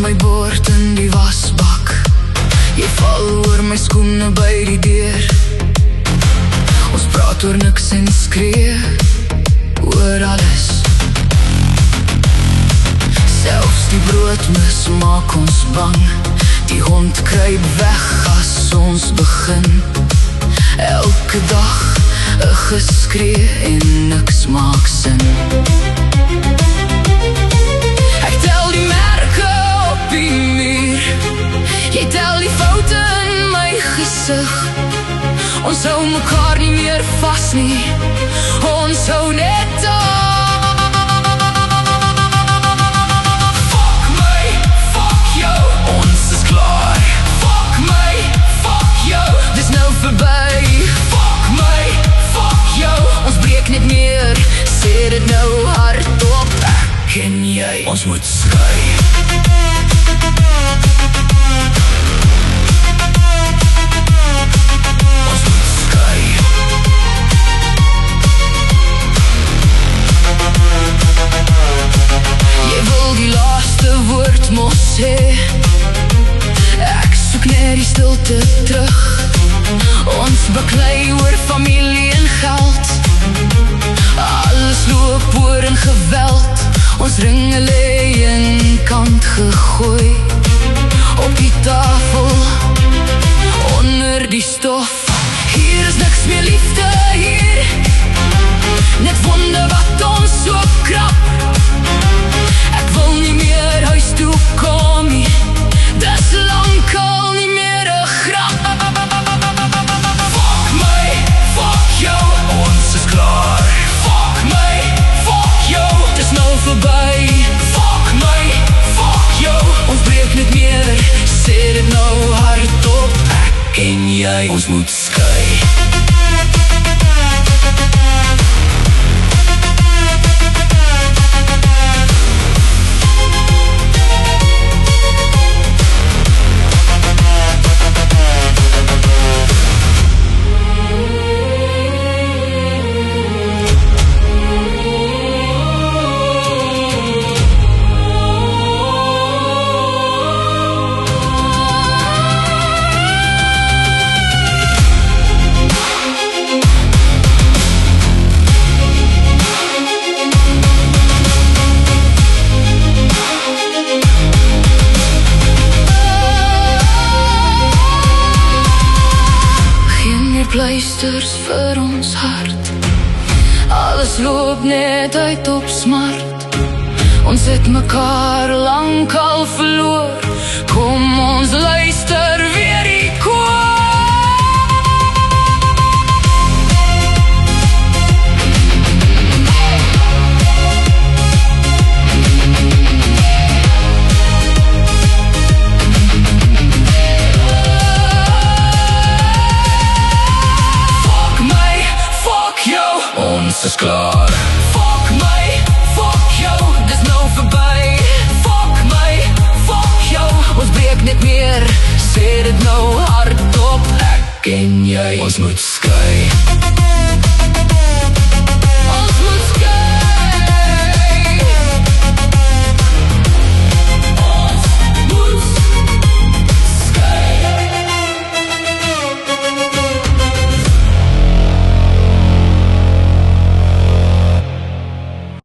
my bord in die wasbak. Jy val oor my skoene by die deur. Ons praat oor niks en skree oor alles. Selfs die broodmis maak ons bang. Die hond kruip weg as ons begin. Elke dag 'n geskree en niks maak sin. Ek tel die merke op die muur. Jy tel die foute in my gesig. Ons hou mekaar nie meer vas nie. Ons hou net aan. Fuck my, fuck jou. Ons is klaar. Fuck my, fuck jou. Dis nou verby. Fuck my, fuck jou. Ons breek net meer. Sê dit nou hardop. Ek en jy, ons moet skei. Ek soek net die stilte terug. Ons baklei oor familie en geld. Alles loop oor in geweld. Ons ringe lê in kant gegooi. Op die tafel, onder die stof. Hier is niks meer liefde hier. Net wonder wat ons so krap. Ek wil nie meer huis toe kom nie. Dis lankal nie meer 'n grap. Fuck my, fuck jou. Ons is klaar. Fuck my, fuck jou. Dis nou verby. Fuck my, fuck jou. Ons breek net meer. Sê dit nou hardop. Ek en jy, ons moet skei. Pleisters vir ons hart. Alles loop net uit op smart. Ons het mekaar lank al verloor. Kom ons luister weer die koor. Ons is klaar. Fuck my, fuck jou. Dis nou verby. Fuck my, fuck jou. Ons breek net meer. Sê dit nou hardop. Ek en jy, ons moet skei.